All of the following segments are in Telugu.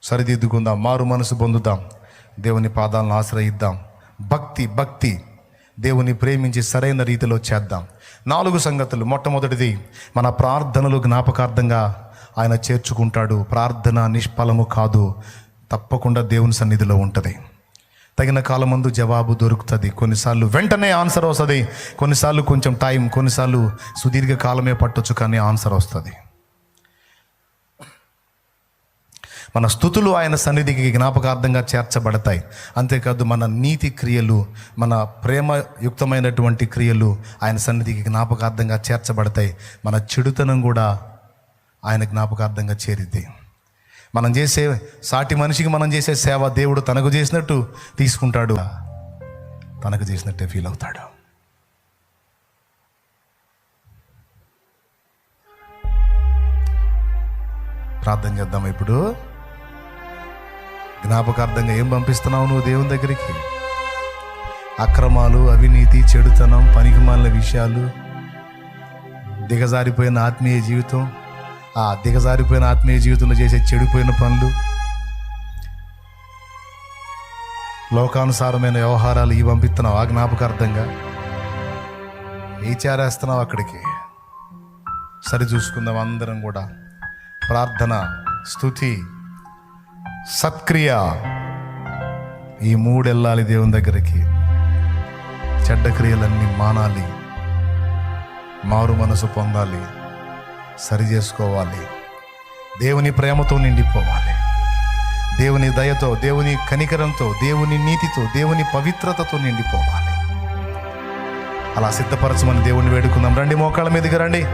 సరిదిద్దుకుందాం, మారు మనసు పొందుదాం, దేవుని పాదాలను ఆశ్రయిద్దాం. భక్తి దేవుని ప్రేమించి సరైన రీతిలో చేద్దాం. 4 సంగతులు. మొట్టమొదటిది, మన ప్రార్థనలు జ్ఞాపకార్థంగా ఆయన చేర్చుకుంటాడు. ప్రార్థన నిష్ఫలము కాదు, తప్పకుండా దేవుని సన్నిధిలో ఉంటుంది. తగిన కాలమందు జవాబు దొరుకుతుంది. కొన్నిసార్లు వెంటనే ఆన్సర్ వస్తుంది, కొన్నిసార్లు కొంచెం టైం, కొన్నిసార్లు సుదీర్ఘ కాలమే పట్టొచ్చు, కానీ ఆన్సర్ వస్తుంది. మన స్తుతులు ఆయన సన్నిధికి జ్ఞాపకార్థంగా చేర్చబడతాయి. అంతేకాదు మన నీతి క్రియలు, మన ప్రేమయుక్తమైనటువంటి క్రియలు ఆయన సన్నిధికి జ్ఞాపకార్థంగా చేర్చబడతాయి. మన చెడుతనం కూడా ఆయన జ్ఞాపకార్థంగా చేరిద్ది. మనం చేసే సాటి మనిషికి మనం చేసే సేవ దేవుడు తనకు చేసినట్టు తీసుకుంటాడు, తనకు చేసినట్టే ఫీల్ అవుతాడు. ప్రార్థన చేద్దాం. ఇప్పుడు జ్ఞాపకార్థంగా ఏం పంపిస్తున్నావు నువ్వు దేవుని దగ్గరికి? అక్రమాలు, అవినీతి, చెడుతనం, పనికిమాలిన విషయాలు, దిగజారిపోయిన ఆత్మీయ జీవితం, ఆ దిగజారిపోయిన ఆత్మీయ జీవితంలో చేసే చెడిపోయిన పనులు, లోకానుసారమైన వ్యవహారాలు, ఇవి పంపిస్తున్నావు ఆ జ్ఞాపకార్థంగా? ఏ చేరేస్తున్నావు అక్కడికి? సరి చూసుకుందాం అందరం కూడా. ప్రార్థన, స్తుతి, సత్క్రియ, ఈ 3 వెళ్ళాలి దేవుని దగ్గరికి. చెడ్డ క్రియలన్నీ మానాలి, మారు మనసు పొందాలి, సరి చేసుకోవాలి, దేవుని ప్రేమతో నిండిపోవాలి, దేవుని దయతో, దేవుని కనికరంతో, దేవుని నీతితో, దేవుని పవిత్రతతో నిండిపోవాలి. అలా సిద్ధపరచమని దేవుని వేడుకుందాం. రండి, మోకాళ్ళ మీదకి రండి.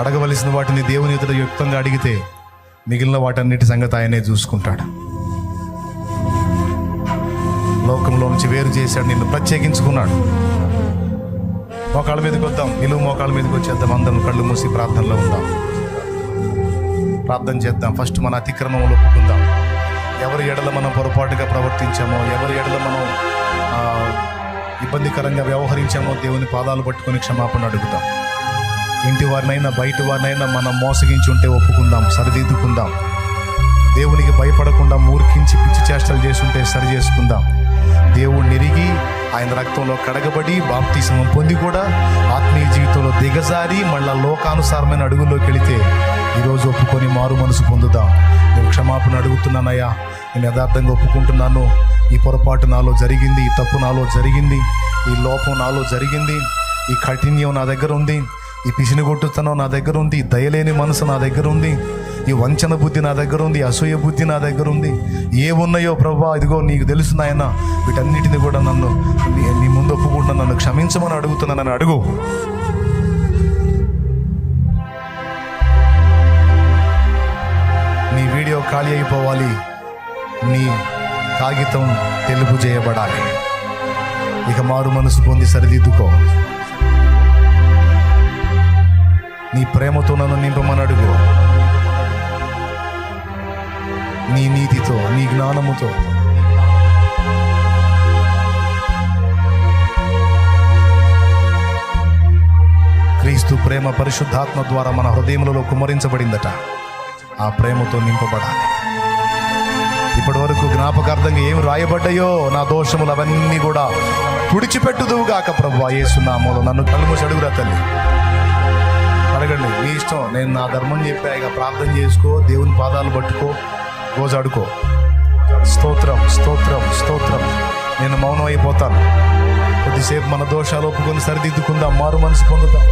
అడగవలసిన వాటిని దేవుని ఎదుట యుక్తంగా అడిగితే మిగిలిన వాటన్నిటి సంగతి ఆయనే చూసుకుంటాడు. లోకంలో నుంచి వేరు చేశాడు, నిన్ను ప్రత్యేకించుకున్నాడు. మోకాళ్ళ మీదకి వద్దాం, నిలువు మోకాళ్ళ మీదకి వచ్చేద్దాం. అందరం కళ్ళు మూసి ప్రార్థనలో ఉందాం, ప్రార్థన చేద్దాం. ఫస్ట్ మన అతిక్రమములు ఒప్పుకుందాం. ఎవరి ఎడల మనం పొరపాటుగా ప్రవర్తించామో, ఎవరి ఎడల మనం ఇబ్బందికరంగా వ్యవహరించామో దేవుని పాదాలు పట్టుకొని క్షమాపణ అడుగుతాం. ఇంటి వారినైనా బయట వారినైనా మనం మోసగించి ఉంటే ఒప్పుకుందాం, సరిదిద్దుకుందాం. దేవునికి భయపడకుండా మూర్ఖించి పిచ్చి చేష్టలు చేస్తుంటే సరి చేసుకుందాం. దేవుడు నిరిగి ఆయన రక్తంలో కడగబడి బాప్తిస్మం పొంది కూడా ఆత్మీయ జీవితంలో దిగజారి మళ్ళా లోకానుసారమైన అడుగుల్లోకి వెళితే ఈరోజు ఒప్పుకొని మారు మనసు పొందుదాం. నేను క్షమాపణ అడుగుతున్నానయ్యా, నేను యథార్థంగా ఒప్పుకుంటున్నాను. ఈ పొరపాటు నాలో జరిగింది, ఈ తప్పు నాలో జరిగింది, ఈ లోపం నాలో జరిగింది, ఈ కఠిన్యం నా దగ్గర ఉంది, ఈ పిసినిగొట్టుతనం నా దగ్గర ఉంది, ఈ దయలేని మనసు నా దగ్గర ఉంది, ఈ వంచన బుద్ధి నా దగ్గర ఉంది, అసూయ బుద్ధి నా దగ్గర ఉంది. ఏమున్నాయో ప్రభువా, ఇదిగో నీకు తెలుసు నాయన, వీటన్నిటిని కూడా నన్ను నీ ముందు ఒప్పుకుంటున్నా, నన్ను క్షమించమని అడుగుతున్నా. నన్ను అడుగు. నీ వీడియో ఖాళీ అయిపోవాలి, నీ కాగితం తెలుపు చేయబడాలి. ఇక మారు మనసు పొంది సరిదిద్దుకో. నీ ప్రేమతో నన్ను నింపమని అడుగు. నీ నీతితో, నీ జ్ఞానముతో. క్రీస్తు ప్రేమ పరిశుద్ధాత్మ ద్వారా మన హృదయములలో కుమ్మరించబడిందట. ఆ ప్రేమతో నింపబడాలి. ఇప్పటి వరకు జ్ఞాపకార్థంగా ఏమి రాయబడ్డాయో నా దోషములు అవన్నీ కూడా తుడిచిపెట్టుదువుగాక ప్రభువా యేసు నామములో. నన్ను కళ్ళు మూసి అడుగురా తల్లి, అడగండి, మీ ఇష్టం. నేను నా ధర్మం చెప్పా, ఇక ప్రార్థన చేసుకో, దేవుని పాదాలు పట్టుకో, రోజు అడుకో. స్తోత్రం, స్తోత్రం, స్తోత్రం. నేను మౌనం అయిపోతాను. కొద్దిసేపు మన దోషాలు ఒప్పుకొని సరిదిద్దుకుందాం, మారు మనసు పొందుదాం.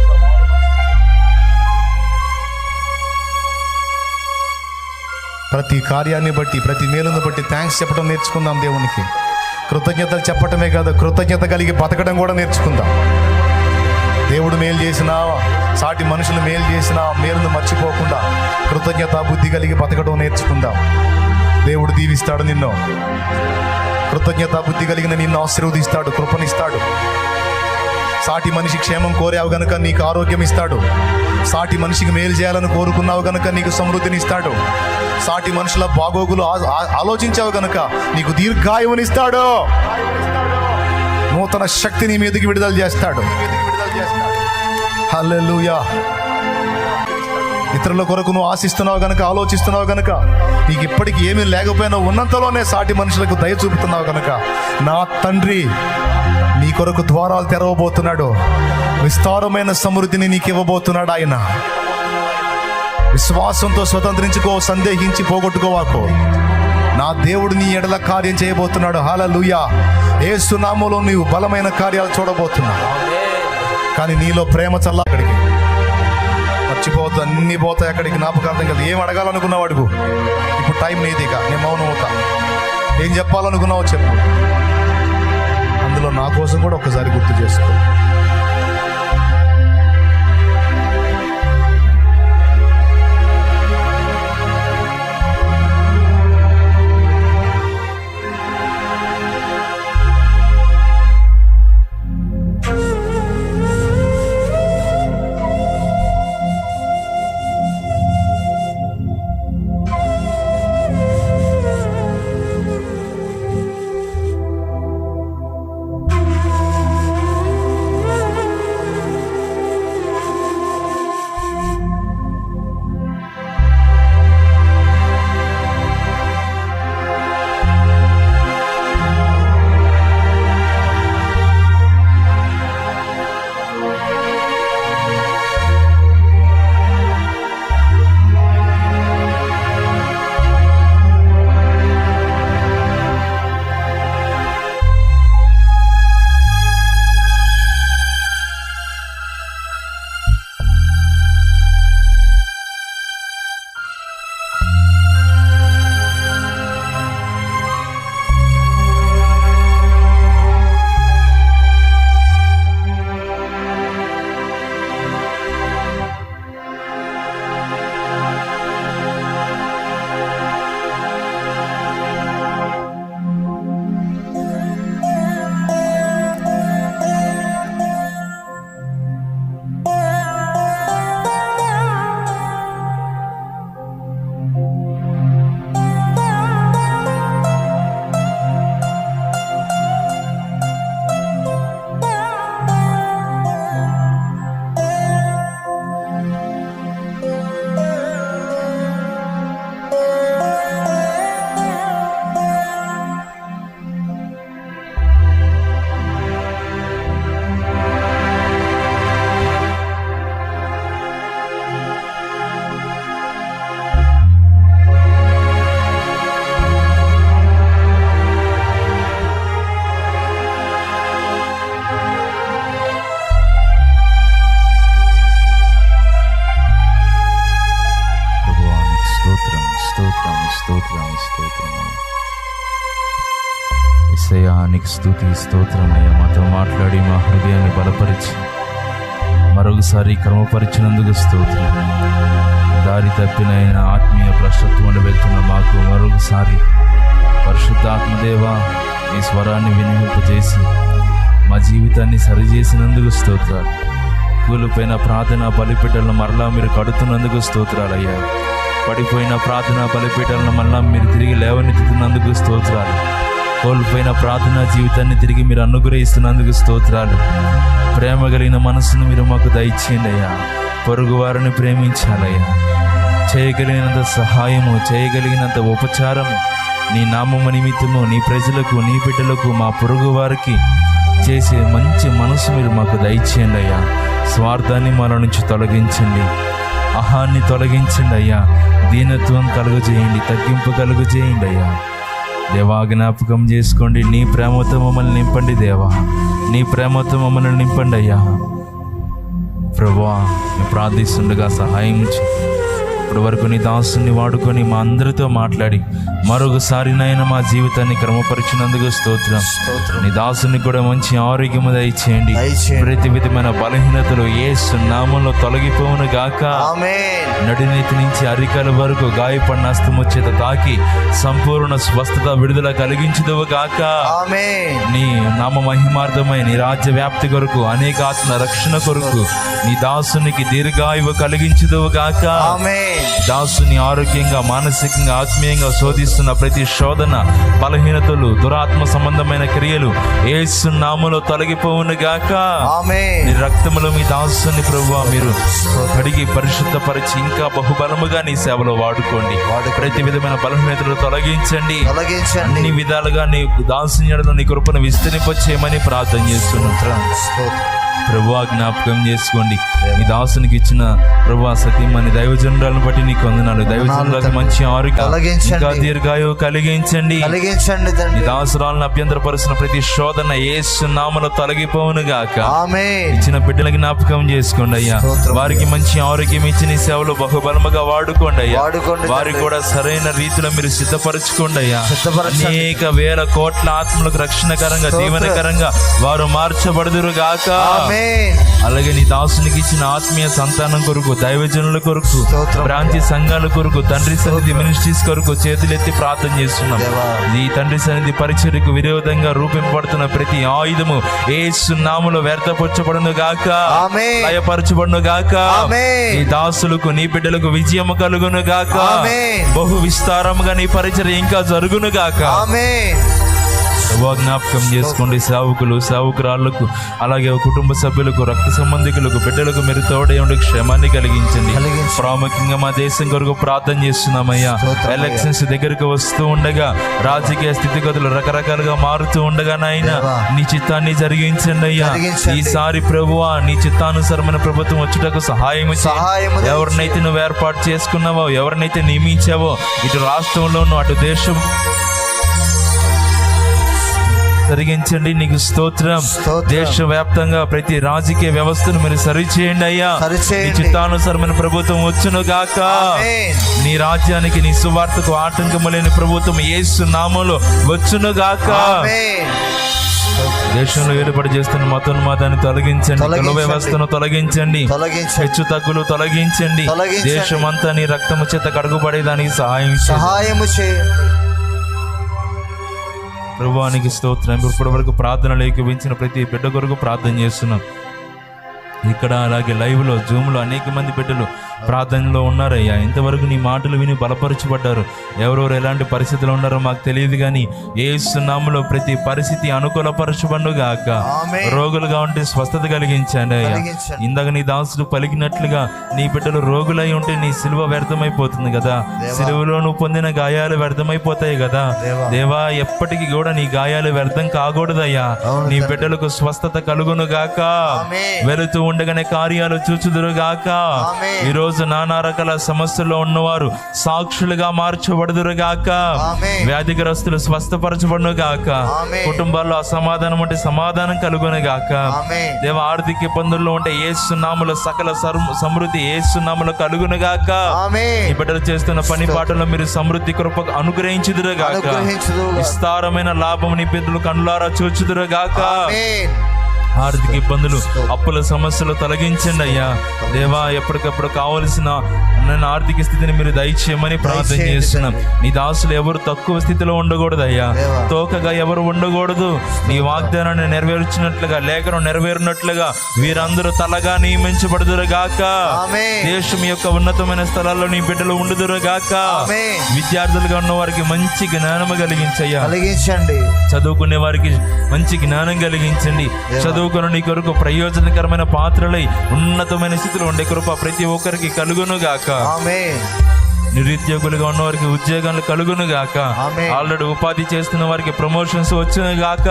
ప్రతి కార్యాన్ని బట్టి, ప్రతి మేలును బట్టి థ్యాంక్స్ చెప్పడం నేర్చుకుందాం. దేవునికి కృతజ్ఞతలు చెప్పటమే కాదు, కృతజ్ఞత కలిగి బతకడం కూడా నేర్చుకుందాం. దేవుడు మేలు చేసినా, సాటి మనుషులు మేలు చేసినా మేలును మర్చిపోకుండా కృతజ్ఞత బుద్ధి కలిగి బతకడం నేర్చుకుందాం. దేవుడు దీవిస్తాడు నిన్ను. కృతజ్ఞత బుద్ధి కలిగిన నిన్ను ఆశీర్వదిస్తాడు, కృపనిస్తాడు. సాటి మనిషి క్షేమం కోరావు గనుక నీకు ఆరోగ్యం ఇస్తాడు. సాటి మనిషికి మేలు చేయాలని కోరుకున్నావు గనుక నీకు సమృద్ధిని ఇస్తాడు. సాటి మనుషుల బాగోగులు ఆలోచించావు గనుక నీకు దీర్ఘాయువునిస్తాడు. నూతన శక్తి నీ మీదకి విడుదల చేస్తాడు. హల్లెలూయా. ఇతరుల కొరకు నువ్వు ఆశిస్తున్నావు గనక, ఆలోచిస్తున్నావు గనక, నీకు ఇప్పటికి ఏమీ లేకపోయినా ఉన్నంతలోనే సాటి మనుషులకు దయ చూపుతున్నావు గనక, నా తండ్రి నీ కొరకు ద్వారాలు తెరవబోతున్నాడు. విస్తారమైన సమృద్ధిని నీకు ఇవ్వబోతున్నాడు ఆయన. విశ్వాసంతో స్వతంత్రించుకో, సందేహించి పోగొట్టుకోవాకో. నా దేవుడు నీ ఎడల కార్యం చేయబోతున్నాడు. హల్లెలూయా. యేసు నామములో నీవు బలమైన కార్యాలు చూడబోతున్నావు. కానీ నీలో ప్రేమ చల్ల. అక్కడికి మర్చిపోవద్దు, అన్నీ పోతాయి. అక్కడికి జ్ఞాపకార్థం కదా. ఏం అడగాలనుకున్నావు అడుగు. ఇప్పుడు టైం నీదిగా. నేను మౌనం అవుతా. ఏం చెప్పాలనుకున్నావో చెప్పు. అందులో నా కోసం కూడా ఒక్కసారి గుర్తు చేసుకో. యేసయ్యా నీకు స్తుతి స్తోత్రమయ్యా. మాతో మాట్లాడి మా హృదయాన్ని బలపరిచి మరొకసారి క్రమపరిచినందుకు స్తోత్రం. దారి తప్పినైనా ఆత్మీయ భ్రష్టత్వంలో వెళ్తున్న మాకు మరొకసారి పరిశుద్ధాత్మదేవా మీ స్వరాన్ని వినిపింపజేసి మా జీవితాన్ని సరిచేసినందుకు స్తోత్రాలు. కూలిపోయిన ప్రార్థన బలిపీఠలను మరలా మీరు కడుతున్నందుకు స్తోత్రాలయ్యా. పడిపోయిన ప్రార్థన బలిపీఠలను మరలా మీరు తిరిగి లేవనెత్తుతున్నందుకు స్తోత్రాలు. కోల్పోయిన ప్రార్థనా జీవితాన్ని తిరిగి మీరు అనుగ్రహిస్తున్నందుకు స్తోత్రాలు. ప్రేమ కలిగిన మనసును మీరు మాకు దయచేయండి అయ్యా. పొరుగు వారిని ప్రేమించాలయ్యా. చేయగలిగినంత సహాయము, చేయగలిగినంత ఉపచారము నీ నామము నిమిత్తము నీ ప్రజలకు, నీ బిడ్డలకు, మా పొరుగు వారికి చేసే మంచి మనసు మీరు మాకు దయచేయండి అయ్యా. స్వార్థాన్ని మన నుంచి తొలగించండి, అహాన్ని తొలగించండి అయ్యా. దీనత్వం కలుగజేయండి, తగ్గింపు కలుగజేయండి అయ్యా. దేవా జ్ఞాపకం చేసుకోండి. నీ ప్రేమతో మమ్మల్ని నింపండి దేవా, నీ ప్రేమతో మమ్మల్ని నింపండి అయ్యా. ప్రభువా మేము ప్రార్థిస్తుండగా సహాయం ఇప్పటి వరకు నీ దాసుని వాడుకొని మా అందరితో మాట్లాడి మరొకసారి నాయన మా జీవితాన్ని క్రమపరిచినందుకు స్తోత్రం. నీ దాసుని కూడా మంచి ఆరోగ్యము దయచేయండి. ప్రతి విధమైన బలహీనతలు యేసు నామములో తొలగిపోవును గాక. నడినేతి నుంచి అరికాల వరకు గాయపడిన హస్తము చేత తాకి సంపూర్ణ స్వస్థత, విడుదల కలిగించుదువు గాక. నీ నామ మహిమార్థమై నీ రాజ్య వ్యాప్తి కొరకు, అనేక ఆత్మ రక్షణ కొరకు నీ దాసునికి దీర్ఘాయువు కలిగించుదువు గాక. దాసుని ఆరోగ్యంగా, మానసికంగా, ఆత్మీయంగా శోధిస్తున్న ప్రతి శోధన, బలహీనతలు, దురాత్మ సంబంధమైన క్రియలు యేసు నామములో తొలగిపోవును గాక. ఆమేన్. నీ రక్తములో మీ దాసుని ప్రభువా మీరు కడిగి పరిశుద్ధపరిచి ఇంకా బహుబలముగా నీ సేవలో వాడుకోండి. ప్రతి విధమైన బలహీనతలు తొలగించండి. అన్ని విధాలుగా నీ దాసుని ఎడల నీ కృపను విస్తరింపచేయమని ప్రార్థన చేస్తున్నాం. ప్రభువా జ్ఞాపకం చేసుకోండి. ఈ దాసునికి ఇచ్చిన ప్రభువా సత్యమని దైవజనురాలను బట్టి నీకు వందనాలు. దైవజనురాలకు మంచి ఆరోగ్యం, ఇంకా దీర్ఘాయు కలిగించండి. ఈ దాసురాలను అభ్యంతరపరుస్తున్న ప్రతి శోధన యేసు నామములో తొలగిపోవును గాక. ఇచ్చిన బిడ్డల జ్ఞాపకం చేసుకోండి అయ్యా. వారికి మంచి ఆరోగ్యం ఇచ్చి నీ సేవలో బహుబలముగా వాడుకోండి అయ్యా. వారికి కూడా సరైన రీతిలో మీరు సిద్ధపరచుకోండి అయ్యా. అనేక వేల కోట్ల ఆత్మలకు రక్షణకరంగా, దీవెనకరంగా వారు మార్చబడుదురు గాక. అలాగే నీ దాసునికి ఇచ్చిన ఆత్మీయ సంతానం కొరకు, దైవజనుల కొరకు, ప్రాంతీయ సంఘాల కొరకు, తండ్రి సన్నిధి మినిస్ట్రీస్ కొరకు చేతులెత్తి ప్రార్థన చేస్తున్నాం. ఈ తండ్రి సన్నిధి పరిచర్యకు విరోధంగా రూపింపబడుతున్న ప్రతి ఆయుధము యేసు నామములో వ్యర్థపరచబడును గాక, లయపరచబడును గాక. నీ దాసులకు, నీ బిడ్డలకు విజయము కలుగును గాక. బహు విస్తారముగా నీ పరిచర్య ఇంకా జరుగును గాక. జ్ఞాపకం చేసుకోండి. సేవకులు, సేవకురాళ్లకు, అలాగే కుటుంబ సభ్యులకు, రక్త సంబంధికులకు, బిడ్డలకు మీరు తోడేయండి, క్షేమాన్ని కలిగించండి. ప్రాముఖ్యంగా మా దేశం కొరకు ప్రార్థన చేస్తున్నామయ్యా. ఎలక్షన్స్ దగ్గరకు వస్తూ ఉండగా, రాజకీయ స్థితిగతులు రకరకాలుగా మారుతూ ఉండగా నాయనా నీ చిత్తాన్ని జరిగించండి అయ్యా. ఈసారి ప్రభువా నీ చిత్తానుసారమైన ప్రభుత్వం వచ్చుటకు సహాయం చేయి. ఎవరినైతే నువ్వు ఏర్పాటు చేసుకున్నావో, ఎవరినైతే నియమించావో, ఇటు రాష్ట్రంలోనూ అటు దేశం జరిగించండి. నీకు స్తోత్రం. దేశవ్యాప్తంగా ప్రతి రాజకీయ వ్యవస్థను మీరు సరిచేయండి అయ్యా. నీ చిత్తానుసారమైన ప్రభుత్వం వచ్చును గాక. నీ రాజ్యానికి, నీ సువార్తకు ఆటంకము లేని ప్రభుత్వం యేసు నామములో వచ్చును గాక. దేశంలో ఏర్పాటు చేస్తున్న మతోన్మాదాన్ని తొలగించండి. కుల వ్యవస్థను తొలగించండి. హెచ్చు తగ్గులు తొలగించండి. దేశమంతా నీ రక్తము చేత కడుగుబడేదానికి సహాయం చేయండి. ప్రభువానికి స్తోత్రం. ఇప్పటి వరకు ప్రార్థనలు ఏకీవించిన ప్రతి బిడ్డ కొరకు ప్రార్థన చేస్తున్నాం. ఇక్కడ అలాగే లైవ్లో, జూమ్లో అనేక మంది బిడ్డలు ప్రార్థనలో ఉన్నారయ్యా. ఇంతవరకు నీ మాటలు విని బలపరచబడ్డారు. ఎవరెవరు ఎలాంటి పరిస్థితులు ఉన్నారో మాకు తెలియదు, కానీ యేసు నామములో ప్రతి పరిస్థితి అనుకూలపరచబడును గాక. రోగులుగా ఉంటే స్వస్థత కలిగించండి అయ్యా. ఇందాక నీ దాసుడు పలికినట్లుగా నీ బిడ్డలు రోగులై ఉంటే నీ సిలువ వ్యర్థమైపోతుంది కదా. సిలువలో నువ్వు పొందిన గాయాలు వ్యర్థమైపోతాయి కదా దేవా. ఎప్పటికీ కూడా నీ గాయాలు వ్యర్థం కాకూడదయ్యా. నీ బిడ్డలకు స్వస్థత కలుగును గాక. వెళుతూ ఉండగానే కార్యాలు చూచుదురు గాక. ఈరోజు నానా రకాల సమస్యల్లో ఉన్నవారు సాక్షులుగా మార్చబడుదురు గాక. వ్యాధిగ్రస్తులు స్వస్థపరచబడును గాక. కుటుంబాల్లో అసమాధానం ఉంటే సమాధానం కలుగును గాక. దేవ ఆర్థిక ఇబ్బందుల్లో ఉంటే యేసు నామములో సకల సమృద్ధి యేసు నామములో కలుగును గాక. ఈ బిడ్డలు చేస్తున్న పని పాటల్లో మీరు సమృద్ధి కృప అనుగ్రహించుదురు గాక. విస్తారమైన లాభం నీ బిడ్డలు కన్నులారా చూచుదురు గాక. ఆర్థిక ఇబ్బందులు, అప్పుల సమస్యలు తొలగించండి అయ్యా దేవా. ఎప్పటికప్పుడు కావలసిన నన్ను ఆర్థిక స్థితిని మీరు దయచేయమని ప్రార్థన చేస్తున్నాం. నీ దాసులు ఎవరు తక్కువ స్థితిలో ఉండకూడదు అయ్యా. తోకగా ఎవరు ఉండకూడదు. నీ వాగ్దానాన్ని నెరవేర్చినట్లుగా, లేఖనం నెరవేరినట్లుగా వీరందరూ తలగా నియమించబడుదురు గాక. దేశం యొక్క ఉన్నతమైన స్థలాల్లో నీ బిడ్డలు ఉండుదురు గాక. విద్యార్థులుగా ఉన్న వారికి మంచి జ్ఞానము కలిగించయ్యా. చదువుకునే వారికి మంచి జ్ఞానం కలిగించండి. చదువుకుని నీ కొరకు ప్రయోజనకరమైన పాత్రలై ఉన్నతమైన స్థితిలో ఉండే కృప ప్రతి ఒక్కరికి కలుగును గాక. నిరుద్యోగులుగా ఉన్న వారికి ఉద్యోగాలు కలుగును గాక. ఆల్రెడీ ఉపాధి చేస్తున్న వారికి ప్రమోషన్స్ వచ్చును గాక.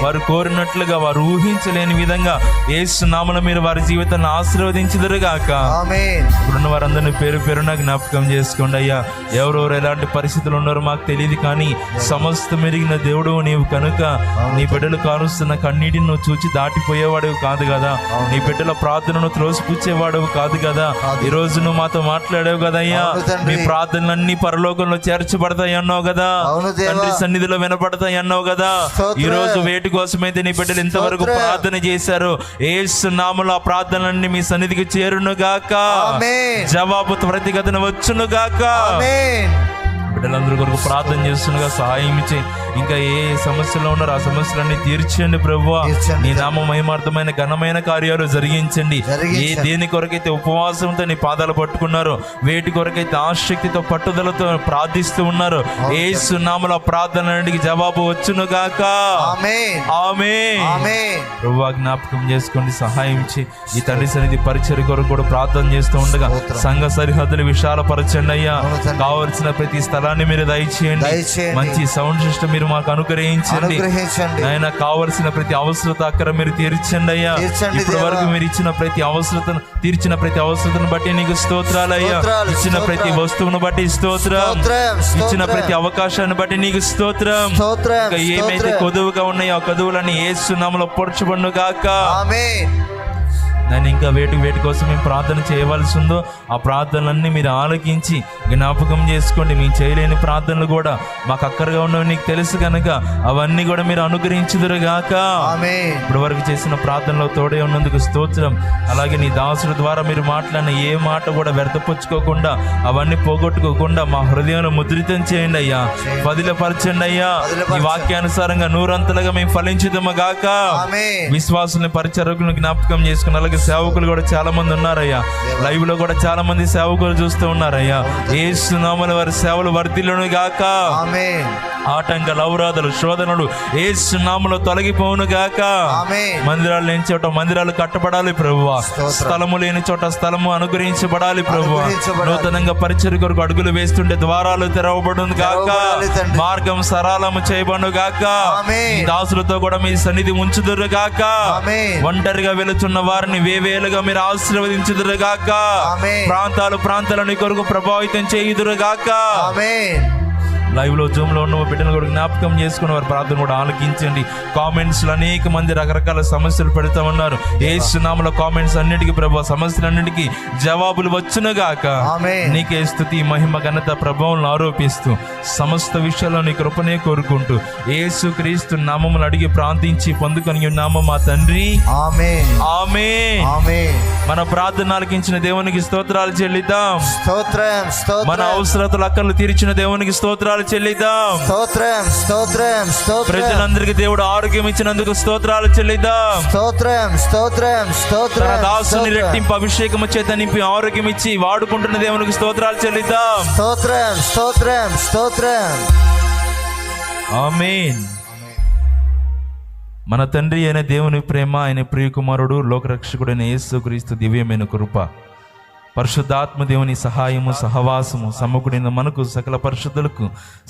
వారు కోరినట్లుగా, వారు ఊహించలేని విధంగా యేసు నామములో మీరు వారి జీవితాన్ని ఆశీర్వదించుదురు గాక. ఇప్పుడున్న వారందరినీ పేరు పేరున జ్ఞాపకం చేసుకోండి అయ్యా. ఎవరెవరు ఎలాంటి పరిస్థితులు ఉన్నారో మాకు తెలియదు, కానీ సమస్త మెరిగిన దేవుడు నీవు కనుక నీ బిడ్డలు కారుస్తున్న కన్నీటిని నువ్వు చూచి దాటిపోయేవాడు కాదు కదా. నీ బిడ్డల ప్రార్థనను త్రోసిపుచ్చేవాడు కాదు కదా. ఈ రోజు నువ్వు మాతో మాట్లాడావు కదయ్యా. నీ ప్రార్థనలన్నీ పరలోకంలో చేర్చబడతాయి అన్నావు కదా. తండ్రి సన్నిధిలో వినపడతాయి అన్నావు కదా. ఈ రోజు వేటి కోసమైతే నీ బిడ్డలు ఇంతవరకు ప్రార్థన చేశారు, యేసు నామములో ఆ ప్రార్థనలన్నీ మీ సన్నిధికి చేరును గాక. జవాబు త్వరితగతిన వచ్చును గాక. బిడ్డలందరూ కొరకు ప్రార్థన చేస్తుండగా సహాయం ఇచ్చి ఇంకా ఏ సమస్యలో ఉన్నారో ఆ సమస్యలన్నీ తీర్చండి ప్రభువా. నీ నామ మహిమార్థమైన ఘనమైన కార్యాలు జరిగించండి. ఏ దేని కొరకైతే ఉపవాసంతో నీ పాదాలు పట్టుకున్నారో, వేటి కొరకైతే ఆసక్తితో పట్టుదలతో ప్రార్థిస్తూ ఉన్నారో, యేసు నామములో ప్రార్థనలన్నిటికీ జవాబు వచ్చును గాక. ఆమేన్. ప్రభువా జ్ఞాపకం చేసుకోండి, సహాయం ఇచ్చి ఈ తండ్రి సన్నిధి పరిచర్య కొరకు కూడా ప్రార్థన చేస్తూ ఉండగా సంఘ సరిహద్దులు విశాలపరచండి అయ్యా. కావలసిన ప్రతి స్థలాన్ని మీరు దయచేయండి. మంచి సౌండ్ సిస్టమ్ మీరు మాకు అనుగ్రహించండి ఆయన. కావలసిన ప్రతి అవసరత అక్కడ మీరు తీర్చండి అయ్యా. ఇప్పటి వరకు మీరు ఇచ్చిన ప్రతి అవసరతను తీర్చిన ప్రతి అవసరతను బట్టి నీకు స్తోత్రాలయ్యా. ఇచ్చిన ప్రతి వస్తువును బట్టి స్తోత్రం. ఇచ్చిన ప్రతి అవకాశాన్ని బట్టి నీకు స్తోత్రం. ఏమైతే కొదువుగా ఉన్నాయో ఆ కొదువులని యేసు నామములో పొరచబడును గాక. నేను ఇంకా వేటి కోసం మేము ప్రార్థన చేయవలసి ఉందో ఆ ప్రార్థనలన్నీ మీరు ఆలకించి జ్ఞాపకం చేసుకోండి. మేము చేయలేని ప్రార్థనలు కూడా మాకు అక్కరగా ఉన్నవి నీకు తెలుసు కనుక అవన్నీ కూడా మీరు అనుగ్రహించుదురుగాక. ఇప్పటి వరకు చేసిన ప్రార్థనలో తోడే ఉన్నందుకు స్తోత్రం. అలాగే నీ దాసుల ద్వారా మీరు మాట్లాడిన ఏ మాట కూడా వ్యర్థపుచ్చుకోకుండా అవన్నీ పోగొట్టుకోకుండా మా హృదయంలో ముద్రితం చేయండి అయ్యా. పదిలపరచండి అయ్యా. ఈ వాక్యానుసారంగా నూరంతలుగా మేము ఫలించుదాము గాక. విశ్వాసుల్ని పరిచర్యకులను జ్ఞాపకం చేసుకుని అలాగే సేవకులు కూడా చాలా మంది ఉన్నారయ్యా. లైవ్ లో కూడా చాలా మంది సేవకులు చూస్తూ ఉన్నారయ్యా. యేసు నామములో వారి సేవలు వర్ధిల్లును గాక. ఆటంకాలు, అవరోధాలు, శోధనలు యేసు నామములో తొలగిపోవును గాక. మందిరాలు లేని చోట మందిరాలు కట్టబడాలి ప్రభువా. స్థలము లేని చోట స్థలము అనుగ్రహించబడాలి ప్రభువా. నూతనంగా పరిచర్య కొరకు అడుగులు వేస్తుంటే ద్వారాలు తెరవబడును గాక. మార్గం సరళము చేయబడును గాక. దాసులతో కూడా మీ సన్నిధి ఉంచుదురు గాక. ఒంటరిగా వెళుతున్న వారిని వేవేలుగా మీరు ఆశీర్వదించుదురు గాక. ప్రాంతాలను కొరకు ప్రభావితం చేయుదురు గాక. లైవ్ లో జూమ్ లో ఉన్న బిడ్డలు కూడా జ్ఞాపకం చేసుకుని వారి ప్రార్థన కూడా ఆలకించండి. కామెంట్స్ లో అనేక మంది రకరకాల సమస్యలు పెడతా ఉన్నారు. యేసు నామములో కామెంట్స్ అన్నిటికీ ప్రభు సమస్యలన్నిటికీ జవాబులు వచ్చునుగాక. నీకే స్తుతి, మహిమ, ఘనత, ప్రభావం ఆరోపిస్తూ సమస్త విషయాల్లో నీ కృపనే కోరుకుంటూ యేసు క్రీస్తు నామములు అడిగి ప్రార్థించి పొందుకొని నామం మా తండ్రి. ఆమేన్. మన ప్రార్థన ఆలకించిన దేవునికి స్తోత్రాలు చెల్లిద్దాం. మన అవసరతలు అక్కర్లు తీర్చిన దేవునికి స్తోత్రాలు చెల్లిద్దాం. ప్రజలందరికీ దేవుడు ఆరోగ్యం ఇచ్చినందుకు స్తోత్రాలు చెల్లిద్దాం. తన దాసుని రెట్టింపు అభిషేకము చేత నింపి ఆరోగ్యం ఇచ్చి వాడుకుంటున్న దేవునికి స్తోత్రాలు చెల్లిద్దాం. ఆమేన్. మన తండ్రి అయిన దేవుని ప్రేమ, ఆయన ప్రియకుమారుడు లోకరక్షకుడైన యేసుక్రీస్తు దివ్యమైన కృప, పరిశుద్ధాత్మ దేవుని సహాయము, సహవాసము సమకూడిన మనకు సకల పరిశుద్ధులకు,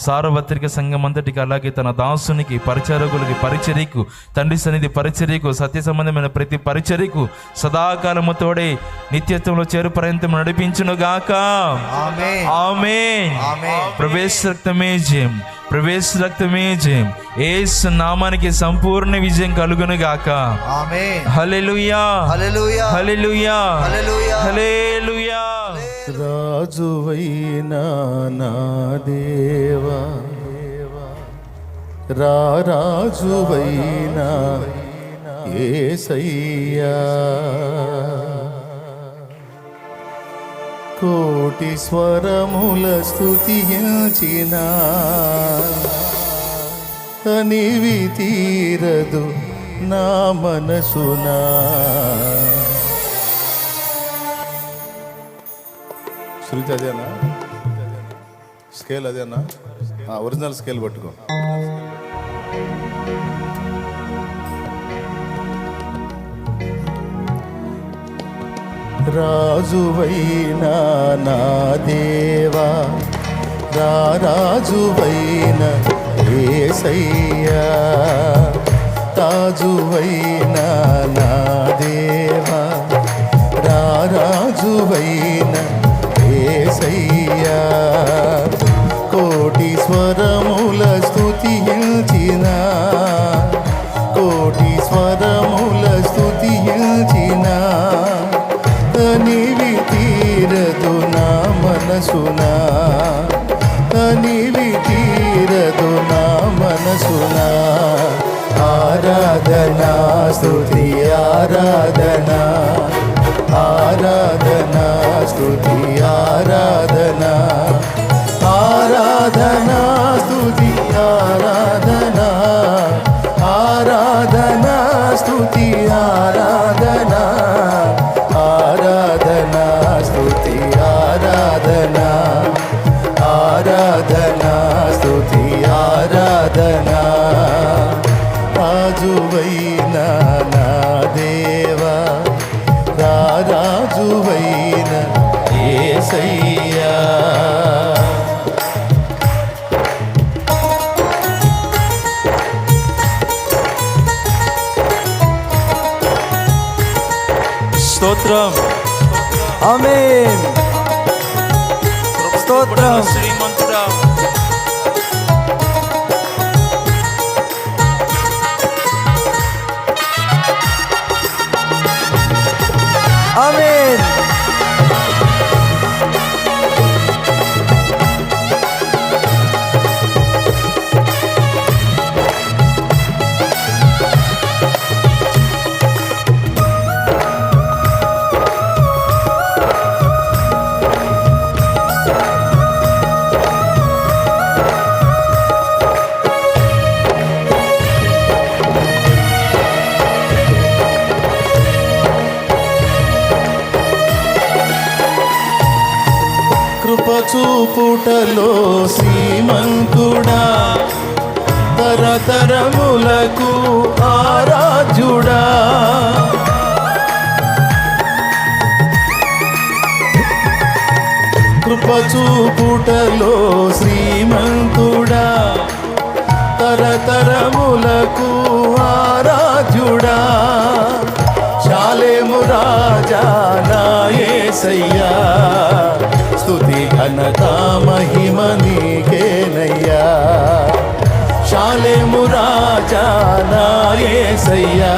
సార్వత్రిక సంఘం అంతటికి, అలాగే తన దాసునికి, పరిచారకులకి, పరిచర్యకు, తండ్రి సన్నిధి పరిచర్యకు, సత్య సంబంధమైన ప్రతి పరిచర్యకు సదాకాలము తోడే నిత్యత్వంలో చేరు పర్యంతం నడిపించును గాక. ఆమేన్. ప్రవేశ రక్తమే జయం, ప్రవేశ రక్తమే జయం. యేసు నామానికి సంపూర్ణ విజయం కలుగును గాక. హల్లెలూయా, హల్లెలూయా, హల్లెలూయా, హల్లెలూయా. రాజువైనా నా దేవా, రాజువైనా యేసయ్యా, కోటి స్వరముల స్తుతించిన తనివి తీరదు నా మనసునా. శృతి అదేనా? స్కేల్ అదేనా? ఒరిజినల్ స్కేల్ పట్టుకో. రాజువైనా నా దేవా, రాజువైనా యేసయ్యా, రాజువైనా నా దేవా, రాజువైనా యేసయ్యా, కోటి స్వరముల స్తుతించిన, కోటి స్వరముల స్తుతించిన తనివి తీరదు నా మనసునా, తనివి తీరదు నా మనసునా. ఆరాధనా స్తుతి ఆరాధనా, ఆరాధనా స్తుతి ఆరాధనా, స్తోత్రం. ఆమేన్. స్తోత్రం. శ్రీమంతుడా, ఆమేన్. కృపచూపుటలో శ్రీమంతుడా, తరతరములకు ఆరాధ్యుడా. కృపచూపుటలో శ్రీమంతుడా, తరతరములకు ఆరాధ్యుడా. శాలేము రాజా నా యేసయ్యా, స్తుతి ఘనత మహిమ నీకేనయ్యా. శాలేము రాజా నా యేసయ్యా,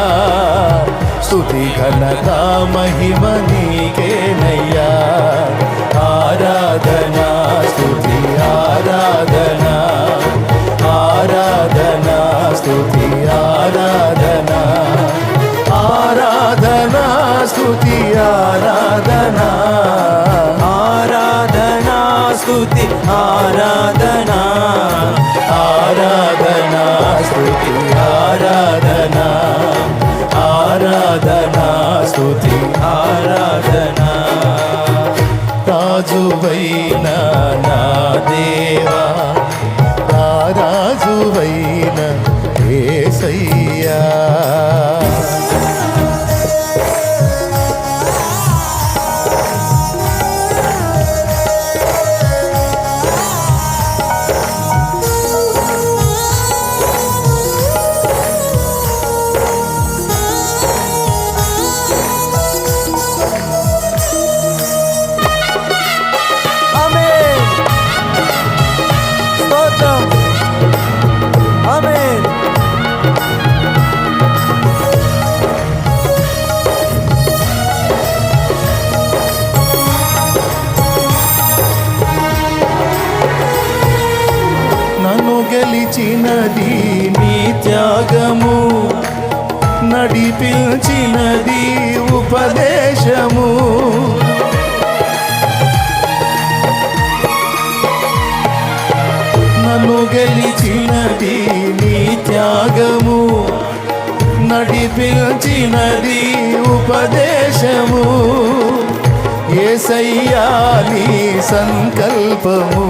స్తుతి ఘనత మహిమ నీకేనయ్యా. ఆరాధనా స్తుతి ఆరాధనా, ఆరాధనా స్తుతి ఆరాధనా, ఆరాధనా స్తుతి ఆరాధనా, ఆరాధనా స్తుతి ఆరాధనా, ఆరాధనా స్తుతి ఆరాధనా, ఆరాధనా స్తుతి ఆరాధనా. రాజువైన నా దేవా, రాజువైన యేసయ్యా. ఆమేన్. స్తోత్రం. ఆమేన్. నన్ను గెలిచినది నీ త్యాగము, నడిపించినది ఉపదేశము. నన్ను గెలిచినది నీ త్యాగము, నడిపించినది ఉపదేశము. యేసయ్యా నీ సంకల్పము,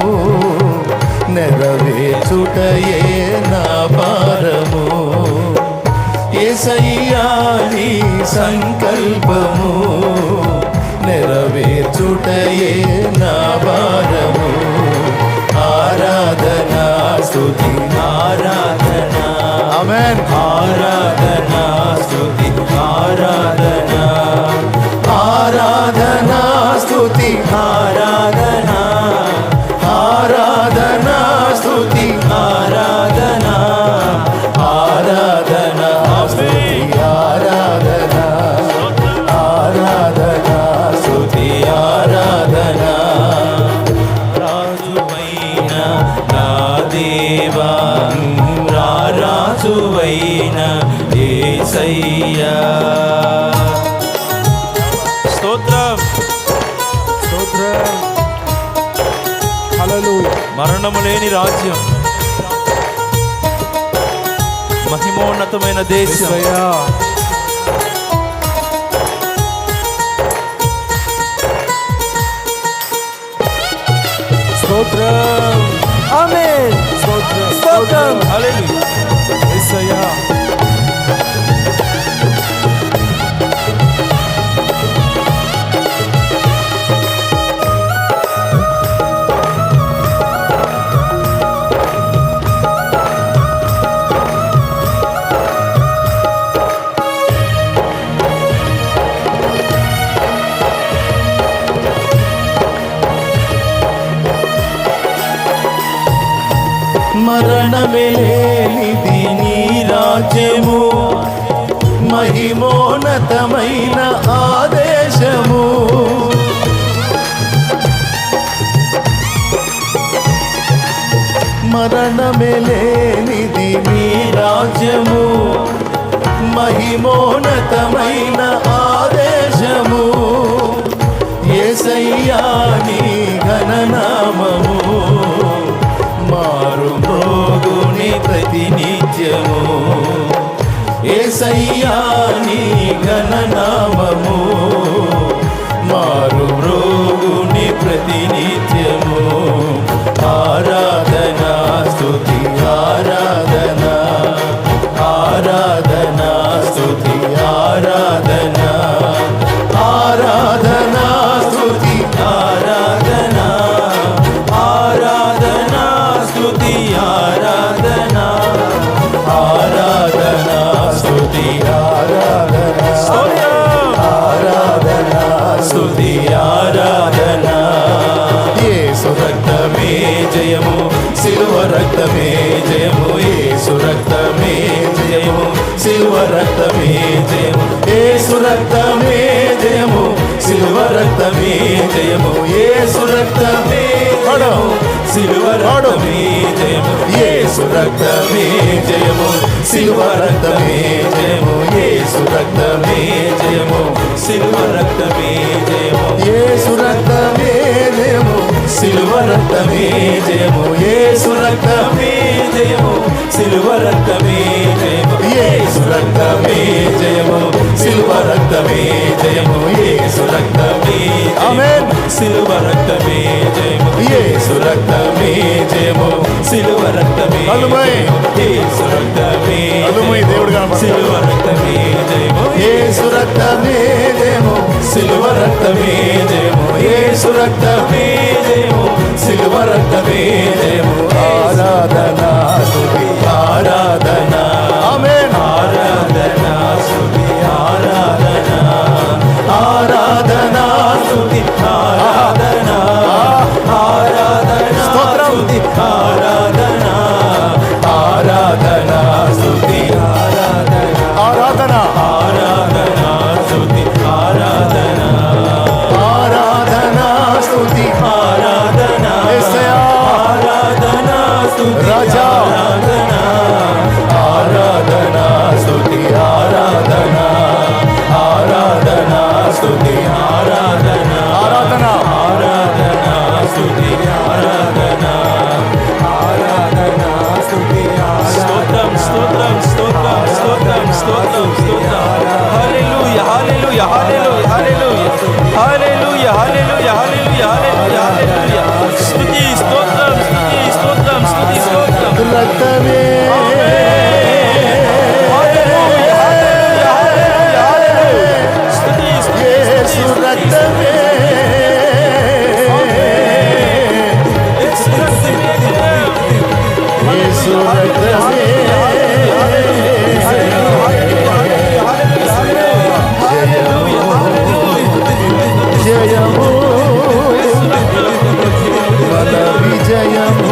నెరవేర్చుటయే నా భారము. యేసయ్యా నీ సంకల్పము, నెరవేర్చుటయే నా భారము. ఆరాధనా స్తుతి ఆరాధనా, ఆమేన్. ఆరాధనా స్తుతి ఆరాధనా, ఆరాధనా స్తుతి ఆరాధనా, ఆరాధనా స్తుతి ఆరాధనా, ఆరాధనా స్తుతి ఆరాధనా, ఆరాధనా స్తుతి ఆరాధనా. రాజువైన నా దేవా, రాజువైన యేసయ్యా. స్తోత్రం. స్తోత్రం. హల్లెలూయా. మరణము లేని రాజ్యం, మహిమోన్నతమైన దేశం, యేసయ్యా. స్తోత్రం. ఆమేన్. స్తోత్రం. స్తోత్రం. హల్లెలూయా. యేసయ్యా. మరణమే లేనిది నీ రాజ్యము, మహిమోన్నతమైన ఆదేశము. మరణమే లేనిది నీ రాజ్యము, మహిమోన్నతమైన ఆదేశము. యేసయ్యా నీ ఘననామము, మారు మ్రోగుని ప్రతినిత్యము. యేసయ్యా నీ ఘననామము, మారు మ్రోగుని ప్రతినిత్యము. ఆరాధనా స్తుతి ఆరాధనా, ఆరాధనా స్తుతి ఆరాధనా, ఆరాధనా స్తుతి ఆరాధనా, ఆరాధనా స్తుతి ఆరాధనా, ఆరాధనా స్తుతి ఆరాధనా, ఆరాధనా స్తుతి ఆరాధనా. యేసు రక్తమే జయము, సిలువ రక్తమే జయము, యేసు రక్తమే జయము, సిలువ రక్తమే జయము, యేసు రక్తమే జయము, సిలువ రక్తమే జయము, యేసు రక్తమే జయము, సిలువ రక్తమే జయము, యేసు రక్తమే జయము, సిలువ రక్తమే జయము, యేసు రక్తమే జయము, సిలువ రక్తమే జయము, యేసు రక్తమే జయము, సిలువ రక్తమే జయము, యేసు రక్తమే జయము, సిలువ రక్తమే జయము, యేసు రక్తమే జయము, సిలువ రక్తమే జయము, యేసు రక్తమే ఆమేన్, సిలువ రక్తమే జయము, యేసు రక్తమే జయము, సిలువ రక్తమే యేసు రక్తమే దేవుడుగా సిలువ రక్తమే జయము, యేసు రక్తమే జయము, సిలువ రక్తమే జయము, యేసు రక్తమే జయము, సిలువ రక్తమే జయము. ఆరాధనా స్తుతి ఆరాధనా ఆమేన్, ఆరాధనా స్తుతి ఆరాధనా, ఆరాధనా స్తుతి ఆరాధనా, ఆరాధనా స్తుతి ఆరాధనా, ఆరాధనా స్తుతి ఆరాధనా, ఆరాధనా ఆరాధనా స్తుతి ఆరాధనా, ఆరాధనా స్తుతి ఆరాధనా, ఆరాధనా స్తుతి రాజా ఆరాధనా, ఆరాధనా స్తుతి ఆరాధనా, ఆరాధనా స్తుతి ఆరాధనా, ఆరాధనా ఆరాధనా స్తుతి ఆరాధనా, ఆరాధనా స్తుతి స్తోత్రం స్తోత్రం స్తోత్రం స్తోత్రం స్తోత్రం స్తోత్రం. హల్లెలూయా హల్లెలూయా హల్లెలూయా హల్లెలూయా హల్లెలూయా హల్లెలూయా హల్లెలూయా హల్లెలూయా. స్తుతి స్తోత్రం స్తుతి స్తోత్రం స్తుతి స్తోత్రం. రక్తమే హల్లెలూయా హల్లెలూయా హల్లెలూయా హల్లెలూయా. స్తుతి స్తుతి యేసు రక్తమే, యేసు రక్తమే జయము, మన విజయము.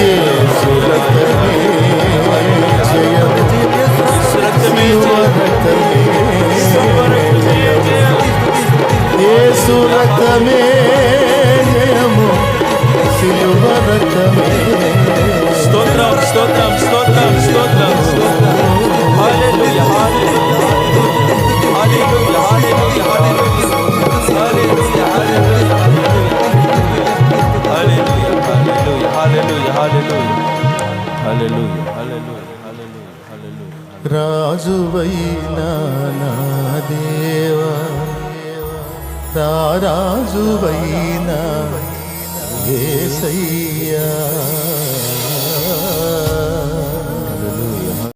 యేసు రక్తమే జయము, సిలువ రక్తమే జయము, యేసు రక్తమే జయము, సిలువ రక్తమే. స్తోత్రం స్తోత్రం స్తోత్రం స్తోత్రం స్తోత్రం. హల్లెలూయా హల్లెలూయా హల్లెలూయా హల్లెలూయా హల్లెలూయా హల్లెలూయా హల్లెలూయా హల్లెలూయా హల్లెలూయా హల్లెలూయా హల్లెలూయా. రాజువైన నా దేవా, రాజువైన యేసయ్యా,